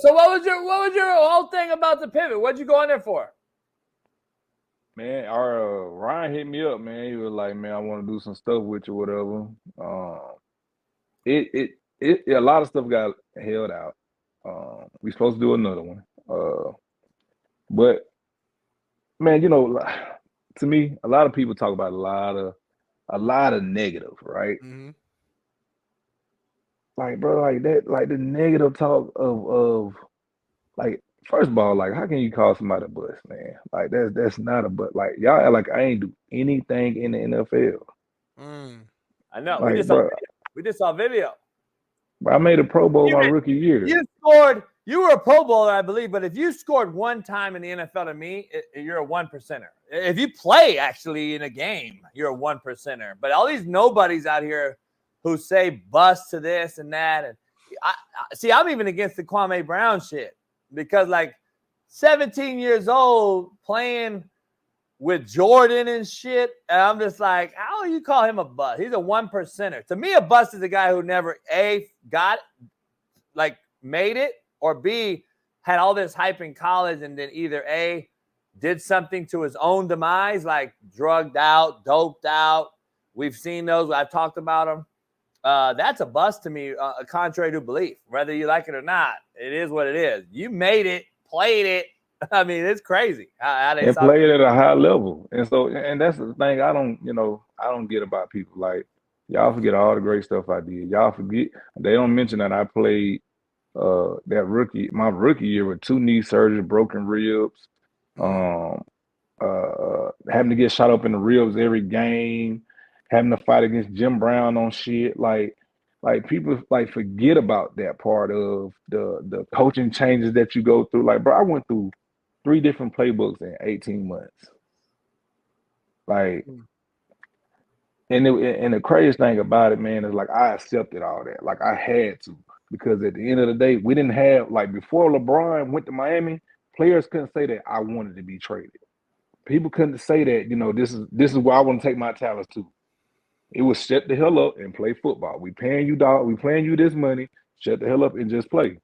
So what was your whole thing about the pivot? What'd you go in there for? Man, our Ryan hit me up, man. He was like, "Man, I want to do some stuff with you, whatever." It a lot of stuff got held out. We supposed to do another one. But man, to me, a lot of people talk about a lot of negative, right? Mm-hmm. Like, bro, like that, like the negative talk of like, first of all, like, how can you call somebody a bust, man? Like, that's not a but. Like, y'all act like I ain't do anything in the NFL. I know. Like, bro, We just saw video. I made a Pro Bowl my rookie year. You scored. You were a Pro Bowler, I believe, but if you scored one time in the NFL, to me, you're a 1%er. If you play actually in a game, you're a 1%er. But all these nobodies out here who say bust to this and that, and see, I'm even against the Kwame Brown shit because, like, 17 years old playing with Jordan and shit, and I'm just like, how do you call him a bust? He's a 1%er. To me, a bust is a guy who never made it, or B, had all this hype in college and then either A, did something to his own demise, like drugged out, doped out. We've seen those. I've talked about them. That's a bust to me, contrary to belief. Whether you like it or not, it is what it is. You made it, played it. I mean, it's crazy how they played at a high level. And that's the thing I don't get about people. Like, y'all forget all the great stuff I did. Y'all forget, they don't mention that I played my rookie year with 2 knee surgeries, broken ribs, having to get shot up in the ribs every game, having to fight against Jim Brown on shit. Like people like forget about that part of the coaching changes that you go through. Like, bro, I went through 3 different playbooks in 18 months. Like, and the craziest thing about it, man, is like I accepted all that. Like, I had to. Because at the end of the day, we didn't have, like, before LeBron went to Miami, players couldn't say that I wanted to be traded. People couldn't say that, this is where I want to take my talents to. It was shut the hell up and play football. We paying you, dog. We paying you this money. Shut the hell up and just play.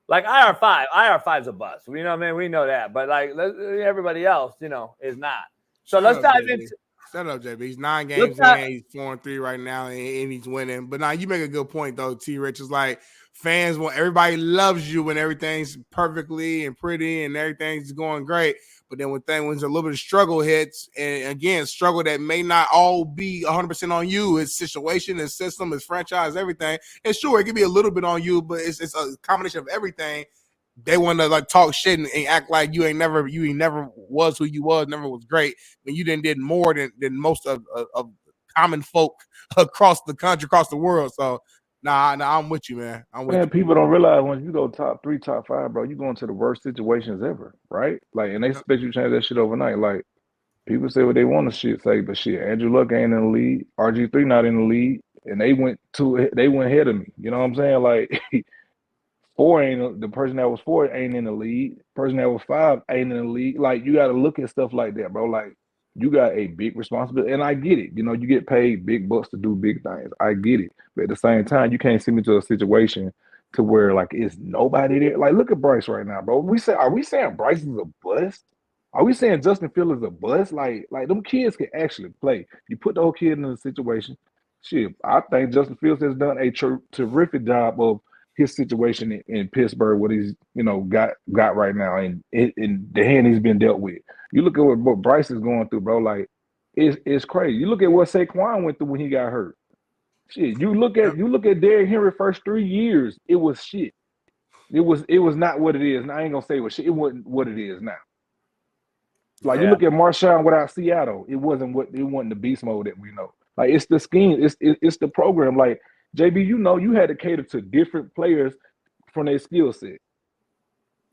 Like IR5's a bust. You know what I mean? We know that. But like everybody else, is not. So let's dive into. Shut up, JB. He's 9 games in. He's 4-3 right now, and he's winning. But now you make a good point, though, T. Rich. It's like fans everybody loves you when everything's perfectly and pretty and everything's going great. But then when a little bit of struggle hits, and again, struggle that may not all be 100% on you, his situation, his system, his franchise, everything. And sure, it could be a little bit on you, but it's a combination of everything. They want to like talk shit and act like you ain't never was who you was, never was great. When you did more than most of common folk across the country, across the world. So nah, I'm with you, man. People don't realize when you go top 3, top 5, bro, you go into the worst situations ever, right? Like, and they expect you to change that shit overnight. Like, people say what they want to say, but shit, Andrew Luck ain't in the league, RG3 not in the league, and they went ahead of me. You know what I'm saying? Like, 4 ain't the person that was 4 ain't in the league. Person that was 5 ain't in the league. Like, you got to look at stuff like that, bro. Like, you got a big responsibility, and I get it. You get paid big bucks to do big things. I get it, but at the same time, you can't send me to a situation to where like it's nobody there. Like, look at Bryce right now, bro. Are we saying Bryce is a bust? Are we saying Justin Fields is a bust? Like them kids can actually play. You put the whole kid in a situation. Shit, I think Justin Fields has done a terrific job of his situation in Pittsburgh, what he's got right now, and in the hand he's been dealt with. You look at what Bryce is going through, bro. Like, it's crazy. You look at what Saquon went through when he got hurt. Shit, you look at Derrick Henry first 3 years. It was shit. It was not what it is. And I ain't gonna say it was shit. It wasn't what it is now. Like, you look at Marshawn without Seattle. It wasn't the beast mode that we know. Like, it's the scheme. It's the program. Like, JB, you had to cater to different players from their skill set.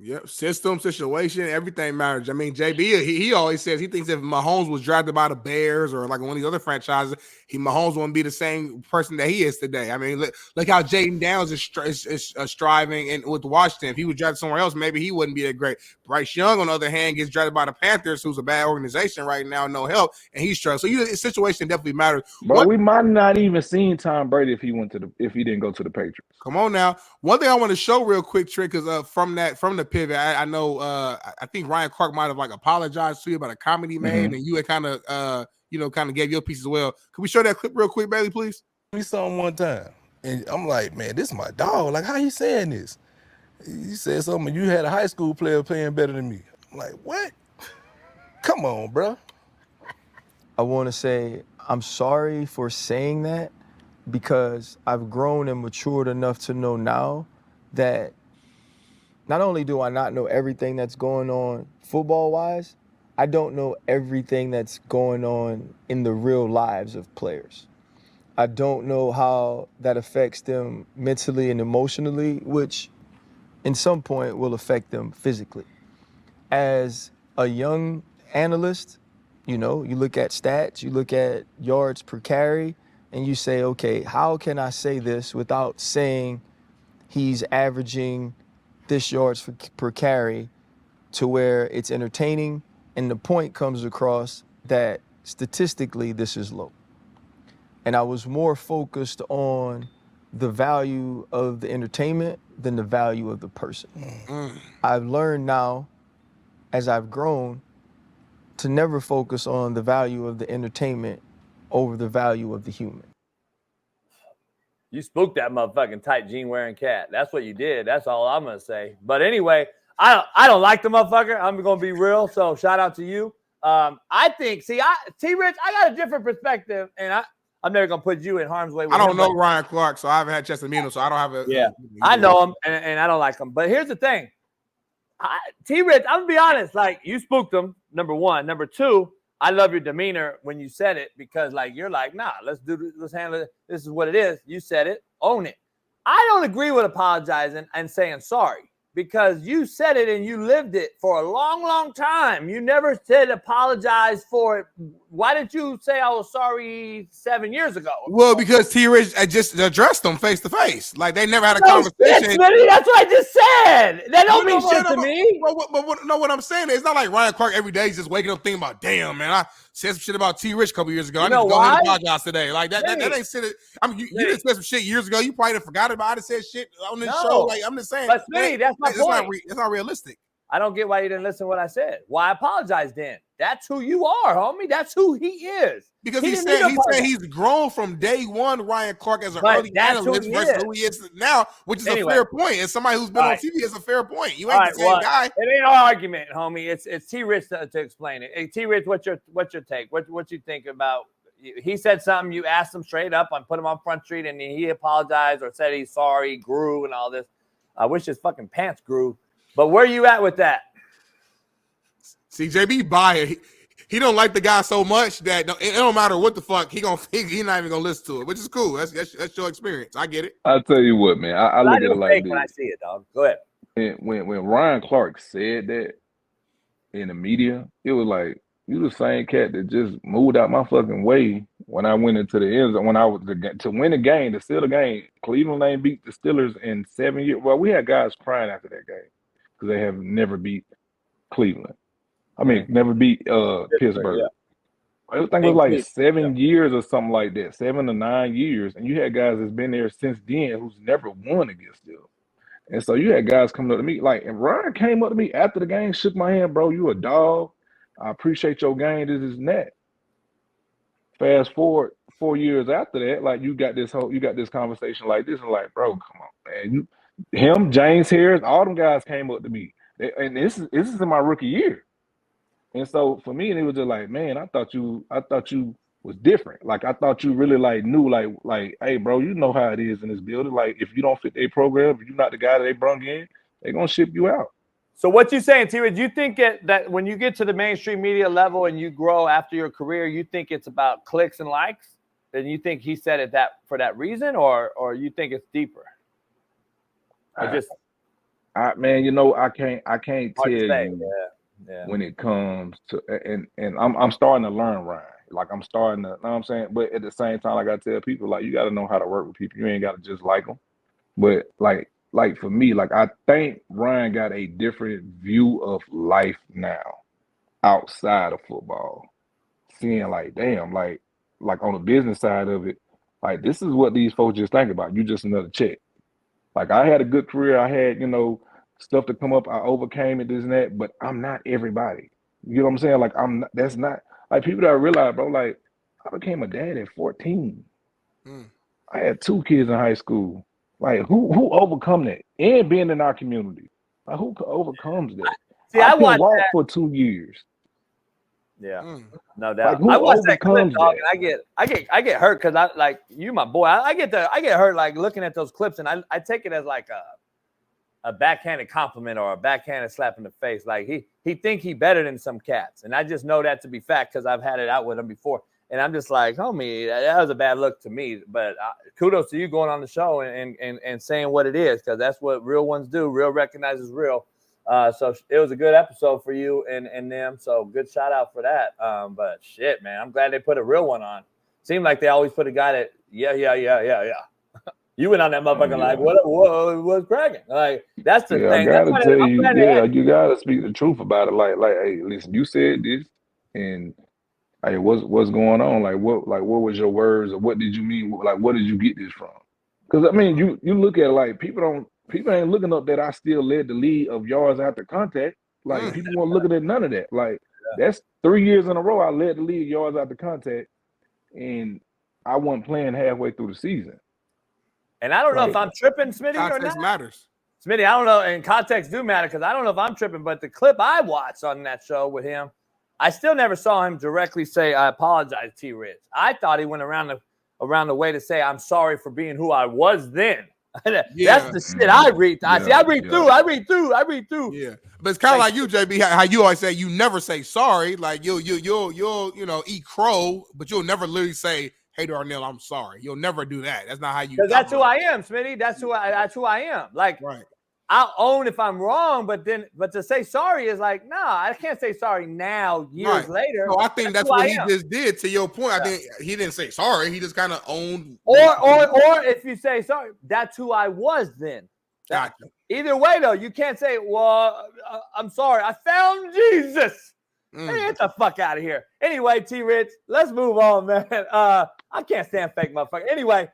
Yep, system, situation, everything matters. I mean, JB, he always says he thinks if Mahomes was drafted by the Bears or like one of these other franchises, Mahomes wouldn't be the same person that he is today. I mean, look how Jaden Downs is striving and with Washington. If he was drafted somewhere else, maybe he wouldn't be that great. Bryce Young, on the other hand, gets drafted by the Panthers, who's a bad organization right now, no help, and he's struggling. So, situation definitely matters. But we might not even seen Tom Brady if he didn't go to the Patriots. Come on now. One thing I want to show real quick, Trick, because from the pivot, I know I think Ryan Clark might have like apologized to you about a comment he made, and you had kind of kind of gave your piece as well. Can we show that clip real quick, Bailey, please? We saw him one time, and I'm like, man, this is my dog. Like, how you saying this? He said something. You had a high school player playing better than me. I'm like, what? Come on, bro. I want to say I'm sorry for saying that, because I've grown and matured enough to know now that not only do I not know everything that's going on football-wise, I don't know everything that's going on in the real lives of players. I don't know how that affects them mentally and emotionally, which in some point will affect them physically. As a young analyst, you look at stats, you look at yards per carry, and you say, okay, how can I say this without saying he's averaging this yards per carry to where it's entertaining and the point comes across that statistically this is low. And I was more focused on the value of the entertainment than the value of the person. I've learned now, as I've grown, to never focus on the value of the entertainment over the value of the human. You spooked that motherfucking tight jean wearing cat. That's what you did. That's all I'm gonna say. But anyway, I don't like the motherfucker. I'm gonna be real. So shout out to you. I think, T-Rich, I got a different perspective, and I'm never gonna put you in harm's way. I don't know Ryan Clark, so I haven't had Chester Mino, so I don't have a. Yeah, I know him, and I don't like him. But here's the thing, T-Rich, I'm gonna be honest. Like, you spooked him. Number one. Number two, I love your demeanor when you said it, because like you're like, nah, let's handle it. This is what it is. You said it, own it. I don't agree with apologizing and saying sorry, because you said it and you lived it for a long, long time. You never said apologize for it. Why did you say I was sorry 7 years ago? Well, because T-Rich just addressed them face to face. Like, they never had a conversation. Shit, Smitty, that's what I just said. That don't mean shit to me. But what I'm saying is, it's not like Ryan Clark every day is just waking up thinking about, damn, man, I said some shit about T-Rich a couple years ago. I need to go ahead and podcast today. Like, that ain't shit. I mean, you didn't say some shit years ago. You probably forgot about it, said shit on this show. Like, I'm just saying. But Smitty, that's my point. It's not realistic. I don't get why you didn't listen to what I said. Why apologize then? That's who you are, homie. That's who he is. Because he said he's grown from day one, Ryan Clark, as an early analyst versus who he is now, which is a fair point. As somebody who's been on TV, it's a fair point. You ain't the same guy. It ain't an argument, homie. It's T-Rich to explain it. Hey, T-Rich, what's your take? What you think about? He said something. You asked him straight up and put him on Front Street, and he apologized or said he's sorry, grew, and all this. I wish his fucking pants grew. But where you at with that? See, JB Bayer, he don't like the guy so much that it don't matter what the fuck he not even gonna listen to it, which is cool. That's your experience. I get it. I'll tell you what, man. I look at it like this. When I see it, dog. Go ahead. When Ryan Clark said that in the media, it was like, you the same cat that just moved out my fucking way when I went into the end zone, when I was to win the game, to steal the game. Cleveland ain't beat the Steelers in 7 years. Well, we had guys crying after that game because they have never beat Cleveland. I mean, never beat Pittsburgh. Yeah. I think it was like 7 years or something like that, 7 to 9 years. And you had guys that's been there since then who's never won against them. And so you had guys coming up to me, like, and Ryan came up to me after the game, shook my hand, bro, you a dog. I appreciate your game, this and that. Fast forward 4 years after that, like, you got this conversation like this, and like, bro, come on, man. James Harris, all them guys came up to me. And this is in my rookie year. And so for me, it was just like, man, I thought you was different. Like, I thought you really like knew, like, hey, bro, you know how it is in this building. Like, if you don't fit their program, if you're not the guy that they brung in, they're gonna ship you out. So what you saying, T-Rich, do you think that when you get to the mainstream media level and you grow after your career, you think it's about clicks and likes? And you think he said it for that reason, or you think it's deeper? Man, you know, I can't tell Hard to say. you Yeah. when it comes to, and I'm starting to learn Ryan. Like I'm starting to, you know what I'm saying? But at the same time, like I tell people, like you got to know how to work with people. You ain't got to just like them. But like for me, like I think Ryan got a different view of life now outside of football. Seeing like, damn, like on the business side of it, like this is what these folks just think about. You just another check. Like I had a good career. I had, you know, stuff to come up. I overcame it, this and that, but I'm not everybody. You know what I'm saying? Like that's not like people that realize, bro, like I became a dad at 14. I had 2 kids in high school. Like who overcome that? And being in our community. Like who overcomes that? See, I I couldn't watched walk that. for 2 years. Yeah, no Like doubt. who I watched that clip, overcomes dog, that? and I get hurt because I like you, my boy. I get hurt like looking at those clips, and I take it as like a backhanded compliment or a backhanded slap in the face. Like he think he better than some cats, and I just know that to be fact because I've had it out with him before. And I'm just like, homie, that was a bad look to me. But kudos to you going on the show and saying what it is, because that's what real ones do. Real recognizes real. So it was a good episode for you and them. So good shout out for that. But shit, man, I'm glad they put a real one on. Seemed like they always put a guy that, yeah. You went on that motherfucker like, what's cracking? Like, that's the Yeah, I thing. That's gotta why tell I'm you, glad they had. you gotta speak the truth about it. Like, hey, listen, you said this, and hey, what's going on? Like, what was your words, or what did you mean? Like, what did you get this from? Because I mean, you look at it like people ain't looking up that I still led the lead of yards after contact. Like, people weren't looking at none of that. Like, that's 3 years in a row I led the lead yards after contact, and I wasn't playing halfway through the season. And I don't know Like, if I'm tripping, Smitty, or Context not. matters. Smitty, I don't know, and context do matter because I don't know if I'm tripping, but the clip I watched on that show with him, I still never saw him directly say, I apologize, T-Rich. I thought he went around the way to say, I'm sorry for being who I was then. That's the shit I read. I read through. Yeah, but it's kind of like you, JB, how you always say you never say sorry. Like you'll eat crow, but you'll never literally say, "Hey, Darnell, I'm sorry." You'll never do that. That's not how you. Because that's who I am, Smitty. That's who I am. Like, right. I'll own if I'm wrong, but to say sorry is like, nah, I can't say sorry now, years later. So I think that's what he just did. To your point, I think he didn't say sorry. He just kind of owned. Or if you say sorry, that's who I was then. Gotcha. Either way, though, you can't say, well, I'm sorry. I found Jesus. Hey, get the fuck out of here. Anyway, T-Rich, let's move on, man. I can't stand fake motherfucker. Anyway,